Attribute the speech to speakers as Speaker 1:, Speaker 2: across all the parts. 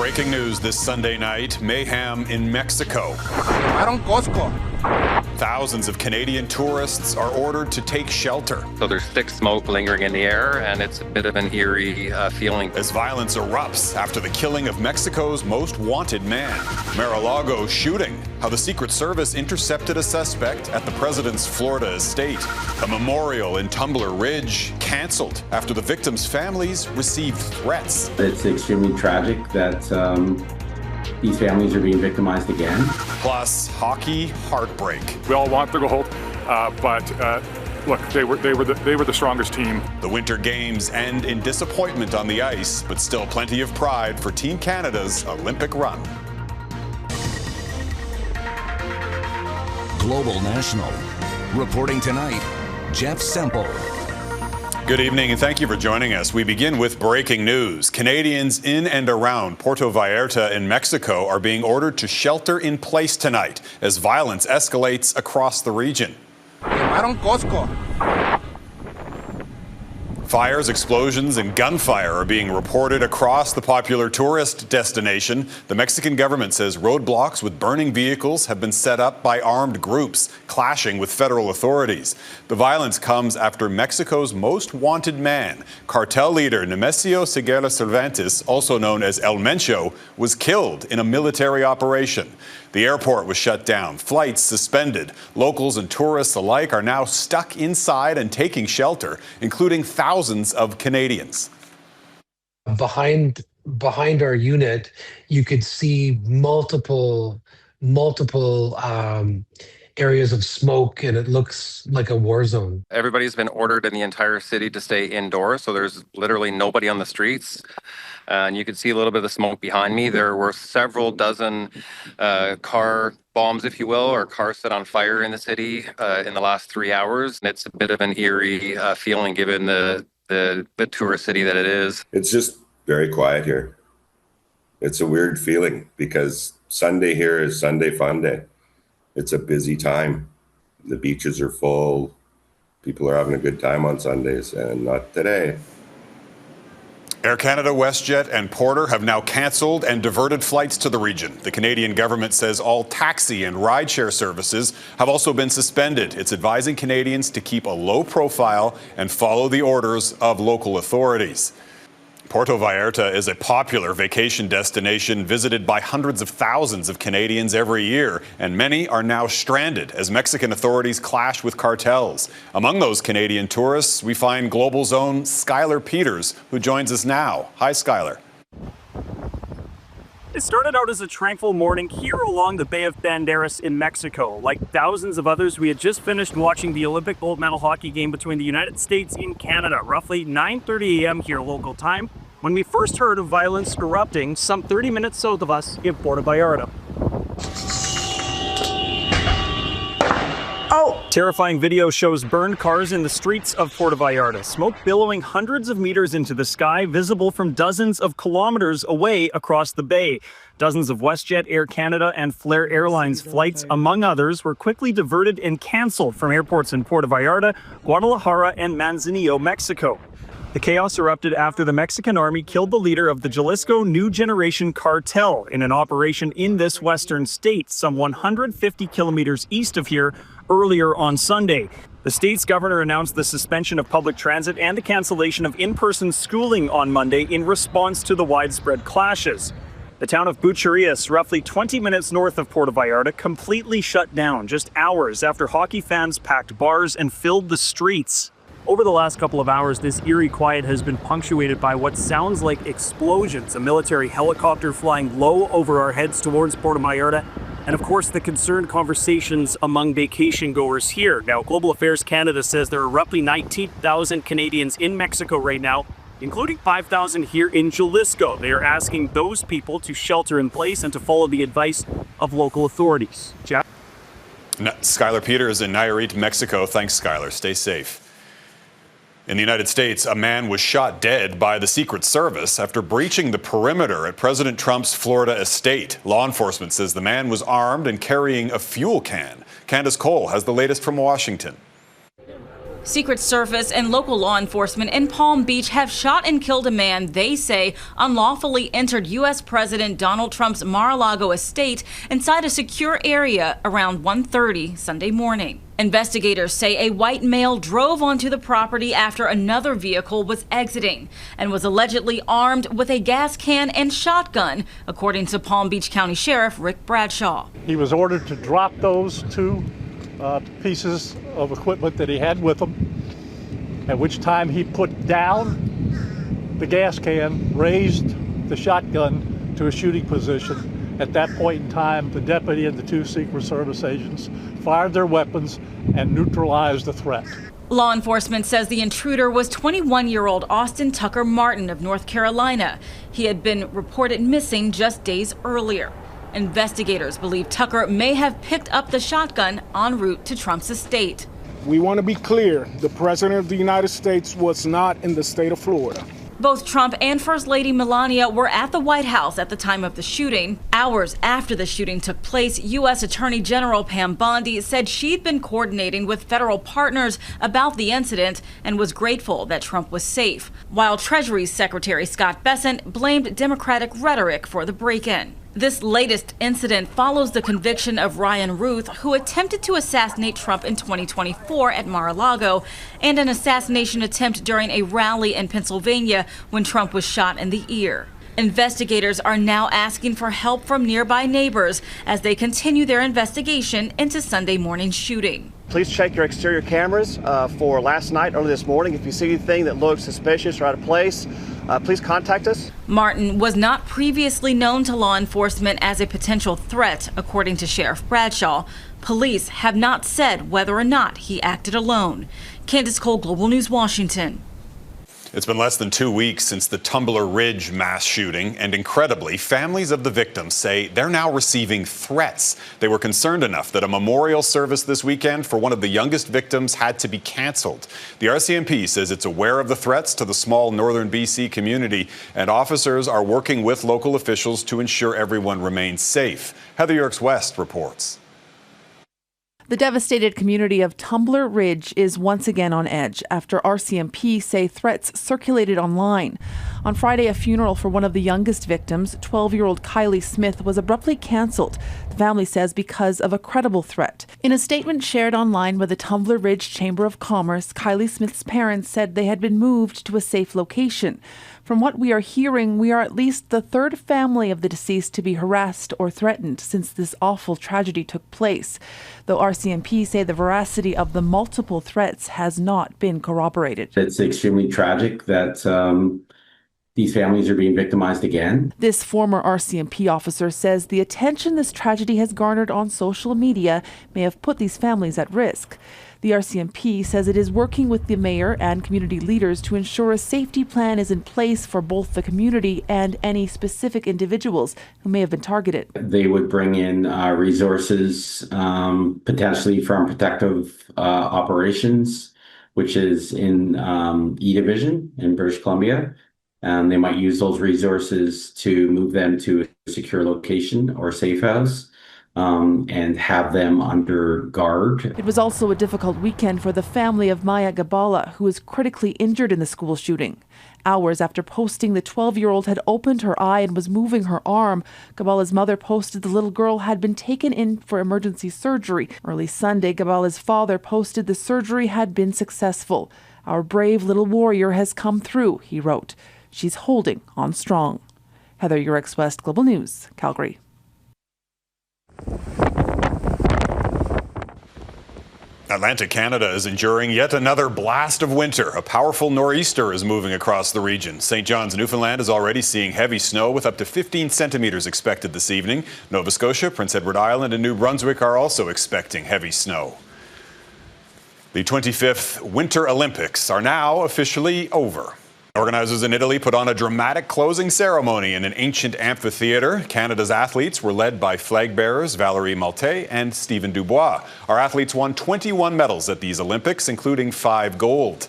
Speaker 1: Breaking news this Sunday night, mayhem in Mexico. Thousands of Canadian tourists are ordered to take shelter.
Speaker 2: So there's thick smoke lingering in the air, and it's a bit of an eerie feeling.
Speaker 1: As violence erupts after the killing of Mexico's most wanted man. Mar-a-Lago shooting, how the Secret Service intercepted a suspect at the president's Florida estate. A memorial in Tumbler Ridge canceled after the victims' families received threats.
Speaker 3: It's extremely tragic that these families are being victimized again.
Speaker 1: Plus, hockey heartbreak.
Speaker 4: We all want the gold, but look, they were the strongest team.
Speaker 1: The Winter Games end in disappointment on the ice, but still plenty of pride for Team Canada's Olympic run.
Speaker 5: Global National. Reporting tonight, Jeff Semple.
Speaker 1: Good evening and thank you for joining us. We begin with breaking news. Canadians in and around Puerto Vallarta in Mexico are being ordered to shelter in place tonight as violence escalates across the region. Fires, explosions, and gunfire are being reported across the popular tourist destination. The Mexican government says roadblocks with burning vehicles have been set up by armed groups, clashing with federal authorities. The violence comes after Mexico's most wanted man, cartel leader Nemesio Rubén Oseguera Cervantes, also known as El Mencho, was killed in a military operation. The airport was shut down, flights suspended. Locals and tourists alike are now stuck inside and taking shelter, including thousands of Canadians.
Speaker 6: Behind our unit, you could see multiple areas of smoke, and it looks like a war zone.
Speaker 2: Everybody's been ordered in the entire city to stay indoors, so there's literally nobody on the streets. And you can see a little bit of the smoke behind me. There were several dozen car bombs, if you will, or cars set on fire in the city in the last 3 hours. And it's a bit of an eerie feeling given the tourist city that it is.
Speaker 7: It's just very quiet here. It's a weird feeling because Sunday here is Sunday fun day. It's a busy time. The beaches are full. People are having a good time on Sundays, and not today.
Speaker 1: Air Canada, WestJet, and Porter have now cancelled and diverted flights to the region. The Canadian government says all taxi and rideshare services have also been suspended. It's advising Canadians to keep a low profile and follow the orders of local authorities. Puerto Vallarta is a popular vacation destination visited by hundreds of thousands of Canadians every year, and many are now stranded as Mexican authorities clash with cartels. Among those Canadian tourists, we find Global's own Skylar Peters, who joins us now. Hi, Skylar.
Speaker 8: It started out as a tranquil morning here along the Bay of Banderas in Mexico. Like thousands of others, we had just finished watching the Olympic gold medal hockey game between the United States and Canada, roughly 9:30 a.m. here local time, when we first heard of violence erupting some 30 minutes south of us in Puerto Vallarta. Terrifying video shows burned cars in the streets of Puerto Vallarta, smoke billowing hundreds of meters into the sky, visible from dozens of kilometers away across the bay. Dozens of WestJet, Air Canada, and Flair Airlines flights, among others, were quickly diverted and canceled from airports in Puerto Vallarta, Guadalajara, and Manzanillo, Mexico. The chaos erupted after the Mexican army killed the leader of the Jalisco New Generation cartel in an operation in this western state, some 150 kilometers east of here, earlier on Sunday. The state's governor announced the suspension of public transit and the cancellation of in-person schooling on Monday in response to the widespread clashes. The town of Bucharias, roughly 20 minutes north of Puerto Vallarta, completely shut down just hours after hockey fans packed bars and filled the streets. Over the last couple of hours, this eerie quiet has been punctuated by what sounds like explosions, a military helicopter flying low over our heads towards Puerto Vallarta, and of course the concerned conversations among vacation goers here. Now, Global Affairs Canada says there are roughly 19,000 Canadians in Mexico right now, including 5,000 here in Jalisco. They are asking those people to shelter in place and to follow the advice of local authorities. Jeff?
Speaker 1: Skylar Peters in Nayarit, Mexico. Thanks, Skylar. Stay safe. In the United States, a man was shot dead by the Secret Service after breaching the perimeter at President Trump's Florida estate. Law enforcement says the man was armed and carrying a fuel can. Candace Cole has the latest from Washington.
Speaker 9: Secret Service and local law enforcement in Palm Beach have shot and killed a man they say unlawfully entered U.S. President Donald Trump's Mar-a-Lago estate inside a secure area around 1:30 Sunday morning. Investigators say a white male drove onto the property after another vehicle was exiting and was allegedly armed with a gas can and shotgun, according to Palm Beach County Sheriff Rick Bradshaw.
Speaker 10: He was ordered to drop those two pieces of equipment that he had with him, at which time he put down the gas can, raised the shotgun to a shooting position. At that point in time, the deputy and the two Secret Service agents fired their weapons and neutralized the threat.
Speaker 9: Law enforcement says the intruder was 21-year-old Austin Tucker Martin of North Carolina. He had been reported missing just days earlier. Investigators believe Tucker may have picked up the shotgun en route to Trump's estate.
Speaker 11: We want to be clear, the President of the United States was not in the state of Florida.
Speaker 9: Both Trump and First Lady Melania were at the White House at the time of the shooting. Hours after the shooting took place, U.S. Attorney General Pam Bondi said she'd been coordinating with federal partners about the incident and was grateful that Trump was safe, while Treasury Secretary Scott Bessent blamed Democratic rhetoric for the break-in. This latest incident follows the conviction of Ryan Ruth, who attempted to assassinate Trump in 2024 at Mar-a-Lago, and an assassination attempt during a rally in Pennsylvania when Trump was shot in the ear. Investigators are now asking for help from nearby neighbors as they continue their investigation into Sunday morning's shooting.
Speaker 12: Please check your exterior cameras for last night, early this morning. If you see anything that looks suspicious or out of place, please contact us.
Speaker 9: Martin was not previously known to law enforcement as a potential threat, according to Sheriff Bradshaw. Police have not said whether or not he acted alone. Candace Cole, Global News, Washington.
Speaker 1: It's been less than 2 weeks since the Tumbler Ridge mass shooting, and incredibly, families of the victims say they're now receiving threats. They were concerned enough that a memorial service this weekend for one of the youngest victims had to be canceled. The RCMP says it's aware of the threats to the small northern BC community, and officers are working with local officials to ensure everyone remains safe. Heather Yourex-West reports.
Speaker 13: The devastated community of Tumbler Ridge is once again on edge after RCMP say threats circulated online. On Friday, a funeral for one of the youngest victims, 12-year-old Kylie Smith, was abruptly canceled, the family says because of a credible threat. In a statement shared online by the Tumbler Ridge Chamber of Commerce, Kylie Smith's parents said they had been moved to a safe location. From what we are hearing, we are at least the third family of the deceased to be harassed or threatened since this awful tragedy took place, though RCMP say the veracity of the multiple threats has not been corroborated.
Speaker 3: It's extremely tragic that these families are being victimized again.
Speaker 13: This former RCMP officer says the attention this tragedy has garnered on social media may have put these families at risk. The RCMP says it is working with the mayor and community leaders to ensure a safety plan is in place for both the community and any specific individuals who may have been targeted.
Speaker 3: They would bring in resources potentially from protective operations, which is in E Division in British Columbia. And they might use those resources to move them to a secure location or safe house. And have them under guard.
Speaker 13: It was also a difficult weekend for the family of Maya Gabala, who was critically injured in the school shooting. Hours after posting the 12-year-old had opened her eye and was moving her arm, Gabala's mother posted the little girl had been taken in for emergency surgery. Early Sunday, Gabala's father posted the surgery had been successful. Our brave little warrior has come through, he wrote. She's holding on strong. Heather Yourex-West, Global News, Calgary.
Speaker 1: Atlantic Canada is enduring yet another blast of winter. A powerful nor'easter is moving across the region. St. John's, Newfoundland is already seeing heavy snow with up to 15 centimeters expected this evening. Nova Scotia, Prince Edward Island and New Brunswick are also expecting heavy snow. The 25th Winter Olympics are now officially over. Organizers in Italy put on a dramatic closing ceremony in an ancient amphitheater. Canada's athletes were led by flag bearers Valérie Maltais and Stephen Dubois. Our athletes won 21 medals at these Olympics, including 5 gold.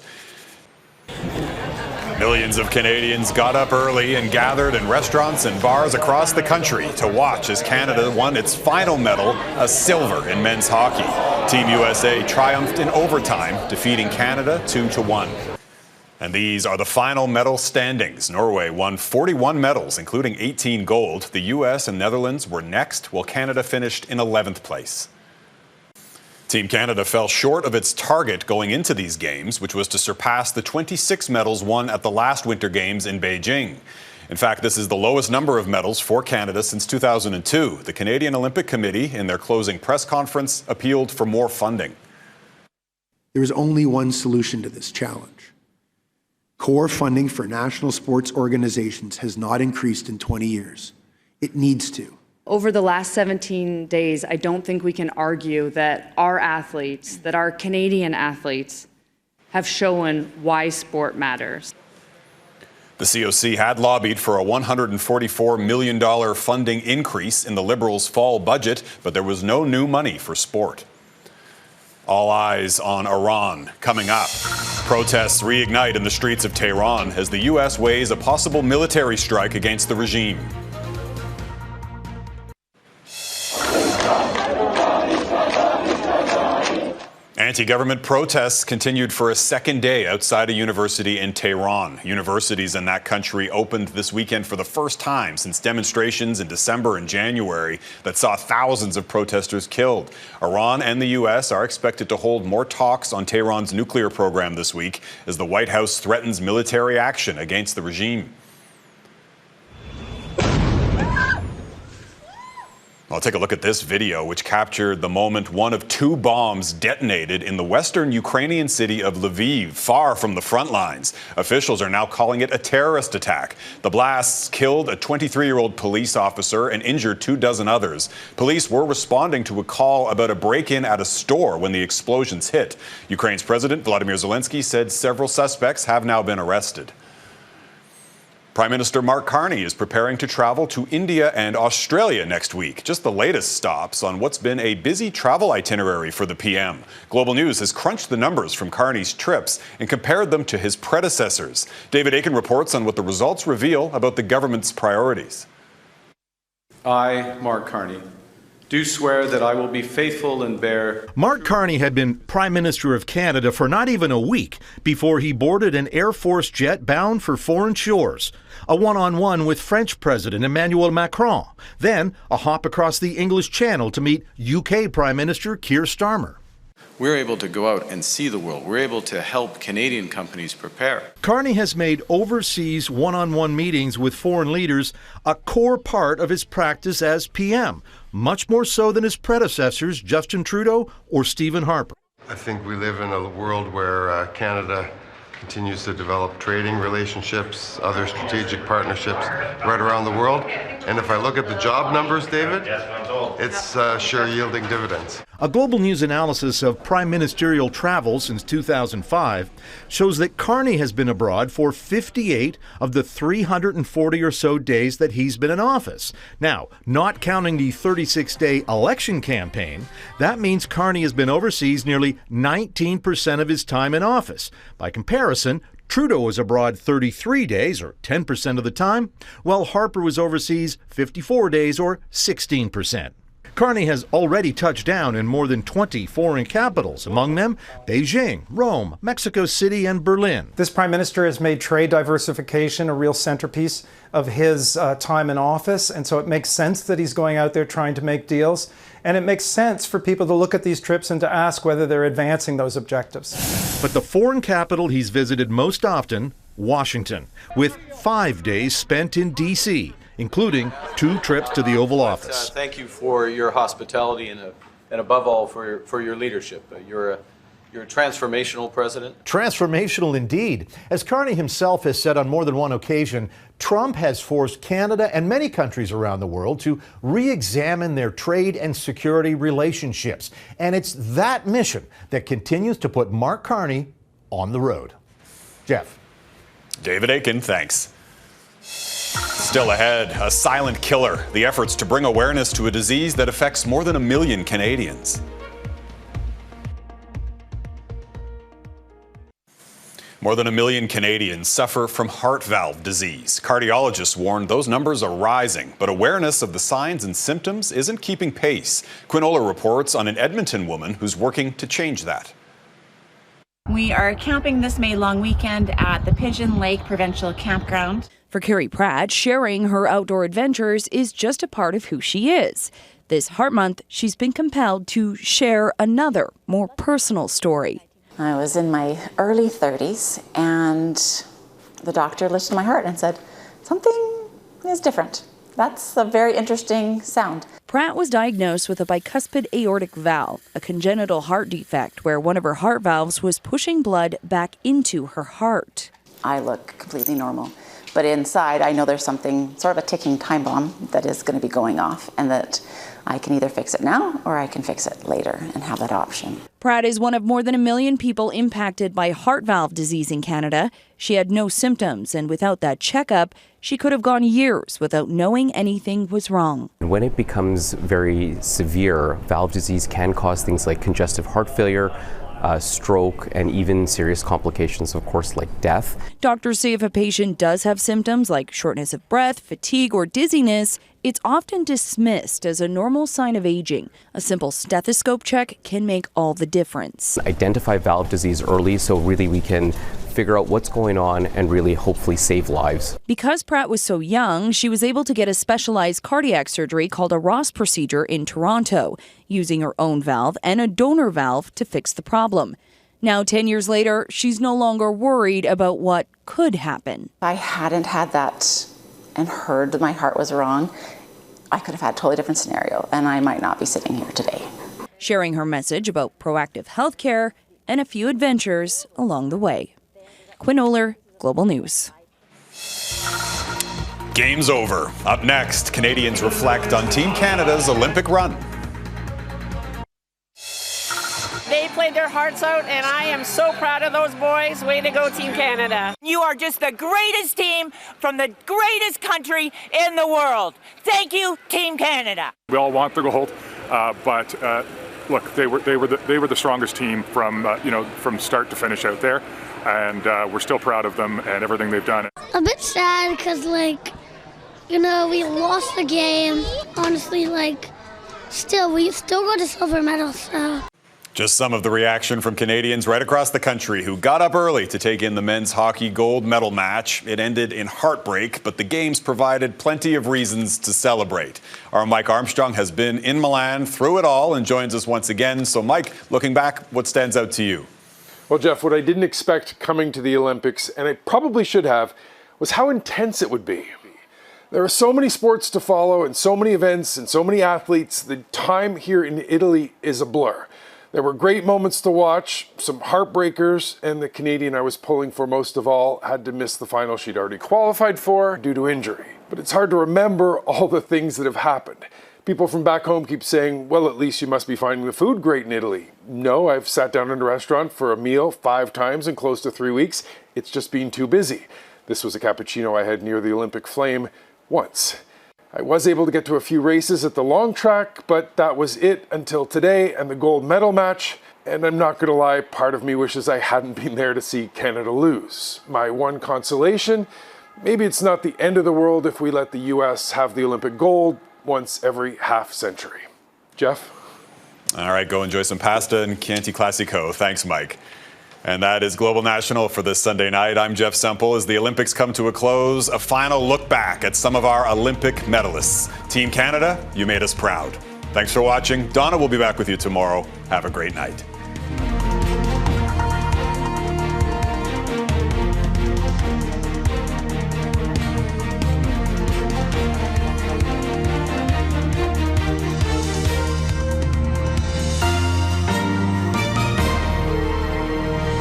Speaker 1: Millions of Canadians got up early and gathered in restaurants and bars across the country to watch as Canada won its final medal, a silver in men's hockey. Team USA triumphed in overtime, defeating Canada 2-1. And these are the final medal standings. Norway won 41 medals, including 18 gold. The US and Netherlands were next, while Canada finished in 11th place. Team Canada fell short of its target going into these games, which was to surpass the 26 medals won at the last Winter Games in Beijing. In fact, this is the lowest number of medals for Canada since 2002. The Canadian Olympic Committee, in their closing press conference, appealed for more funding.
Speaker 14: There is only one solution to this challenge. Core funding for national sports organizations has not increased in 20 years. It needs to.
Speaker 15: Over the last 17 days, I don't think we can argue that our athletes, that our Canadian athletes, have shown why sport matters.
Speaker 1: The COC had lobbied for a $144 million funding increase in the Liberals' fall budget, but there was no new money for sport. All eyes on Iran coming up. Protests reignite in the streets of Tehran as the U.S. weighs a possible military strike against the regime. Anti-government protests continued for a second day outside a university in Tehran. Universities in that country opened this weekend for the first time since demonstrations in December and January that saw thousands of protesters killed. Iran and the U.S. are expected to hold more talks on Tehran's nuclear program this week as the White House threatens military action against the regime. I'll take a look at this video, which captured the moment one of two bombs detonated in the western Ukrainian city of Lviv, far from the front lines. Officials are now calling it a terrorist attack. The blasts killed a 23-year-old police officer and injured 24 others. Police were responding to a call about a break-in at a store when the explosions hit. Ukraine's President Volodymyr Zelensky said several suspects have now been arrested. Prime Minister Mark Carney is preparing to travel to India and Australia next week. Just the latest stops on what's been a busy travel itinerary for the PM. Global News has crunched the numbers from Carney's trips and compared them to his predecessors. David Akin reports on what the results reveal about the government's priorities.
Speaker 16: I, Mark Carney, do swear that I will be faithful and bear.
Speaker 17: Mark Carney had been Prime Minister of Canada for not even a week before he boarded an Air Force jet bound for foreign shores. A one-on-one with French President Emmanuel Macron. Then a hop across the English Channel to meet UK Prime Minister Keir Starmer.
Speaker 16: We're able to go out and see the world. We're able to help Canadian companies prepare.
Speaker 17: Carney has made overseas one-on-one meetings with foreign leaders a core part of his practice as PM, much more so than his predecessors, Justin Trudeau or Stephen Harper.
Speaker 18: I think we live in a world where Canada continues to develop trading relationships, other strategic partnerships right around the world. And if I look at the job numbers, David, it's sure yielding dividends.
Speaker 17: A Global News analysis of prime ministerial travel since 2005 shows that Carney has been abroad for 58 of the 340 or so days that he's been in office. Now, not counting the 36-day election campaign, that means Carney has been overseas nearly 19% of his time in office. By comparison, Trudeau was abroad 33 days, or 10% of the time, while Harper was overseas 54 days, or 16%. Carney has already touched down in more than 20 foreign capitals, among them Beijing, Rome, Mexico City, and Berlin.
Speaker 19: This Prime Minister has made trade diversification a real centerpiece of his time in office, and so it makes sense that he's going out there trying to make deals. And it makes sense for people to look at these trips and to ask whether they're advancing those objectives.
Speaker 17: But the foreign capital he's visited most often, Washington, with 5 days spent in D.C., including 2 trips to the Oval Office.
Speaker 16: Thank you for your hospitality and above all for your leadership. You're a transformational president.
Speaker 17: Transformational indeed. As Carney himself has said on more than one occasion, Trump has forced Canada and many countries around the world to re-examine their trade and security relationships. And it's that mission that continues to put Mark Carney on the road. Jeff.
Speaker 1: David Akin, thanks. Still ahead, a silent killer. The efforts to bring awareness to a disease that affects more than 1 million Canadians. More than 1 million Canadians suffer from heart valve disease. Cardiologists warn those numbers are rising, but awareness of the signs and symptoms isn't keeping pace. Quinola reports on an Edmonton woman who's working to change that.
Speaker 20: We are camping this May long weekend at the Pigeon Lake Provincial Campground.
Speaker 21: For Carrie Pratt, sharing her outdoor adventures is just a part of who she is. This Heart Month, she's been compelled to share another, more personal story.
Speaker 22: I was in my early 30s, and the doctor listened to my heart and said, something is different. That's a very interesting sound.
Speaker 21: Pratt was diagnosed with a bicuspid aortic valve, a congenital heart defect where one of her heart valves was pushing blood back into her heart.
Speaker 22: I look completely normal, but inside I know there's something, sort of a ticking time bomb that is going to be going off, and that I can either fix it now or I can fix it later and have that option.
Speaker 21: Pratt is one of more than 1 million people impacted by heart valve disease in Canada. She had no symptoms, and without that checkup, she could have gone years without knowing anything was wrong.
Speaker 23: When it becomes very severe, valve disease can cause things like congestive heart failure, stroke, and even serious complications, of course, like death.
Speaker 21: Doctors say if a patient does have symptoms like shortness of breath, fatigue, or dizziness, it's often dismissed as a normal sign of aging. A simple stethoscope check can make all the difference.
Speaker 23: Identify valve disease early so really we can figure out what's going on and really hopefully save lives.
Speaker 21: Because Pratt was so young, she was able to get a specialized cardiac surgery called a Ross procedure in Toronto, using her own valve and a donor valve to fix the problem. Now, 10 years later, she's no longer worried about what could happen.
Speaker 22: If I hadn't had that and heard that my heart was wrong, I could have had a totally different scenario, and I might not be sitting here today.
Speaker 21: Sharing her message about proactive healthcare and a few adventures along the way. Quinola, Global News.
Speaker 1: Game's over. Up next, Canadians reflect on Team Canada's Olympic run.
Speaker 24: They played their hearts out, and I am so proud of those boys. Way to go, Team Canada. You are just the greatest team from the greatest country in the world. Thank you, Team Canada.
Speaker 4: We all want the gold, but look, they were the strongest team from start to finish out there, and we're still proud of them and everything they've done.
Speaker 25: A bit sad because, we lost the game. Honestly, we still got a silver medal, so.
Speaker 1: Just some of the reaction from Canadians right across the country who got up early to take in the men's hockey gold medal match. It ended in heartbreak, but the games provided plenty of reasons to celebrate. Our Mike Armstrong has been in Milan through it all and joins us once again. So, Mike, looking back, what stands out to you?
Speaker 26: Well, Jeff, what I didn't expect coming to the Olympics, and I probably should have, was how intense it would be. There are so many sports to follow and so many events and so many athletes. The time here in Italy is a blur. There were great moments to watch, some heartbreakers, and the Canadian I was pulling for most of all had to miss the final she'd already qualified for due to injury. But it's hard to remember all the things that have happened. People from back home keep saying, well, at least you must be finding the food great in Italy. No, I've sat down in a restaurant for a meal 5 times in close to 3 weeks. It's just been too busy. This was a cappuccino I had near the Olympic flame once. I was able to get to a few races at the long track, but that was it until today and the gold medal match. And I'm not going to lie, part of me wishes I hadn't been there to see Canada lose. My one consolation, maybe it's not the end of the world if we let the US have the Olympic gold once every half century. Jeff?
Speaker 1: All right, go enjoy some pasta and Chianti Classico. Thanks, Mike. And that is Global National for this Sunday night. I'm Jeff Semple. As the Olympics come to a close, a final look back at some of our Olympic medalists. Team Canada, you made us proud. Thanks for watching. Donna will be back with you tomorrow. Have a great night.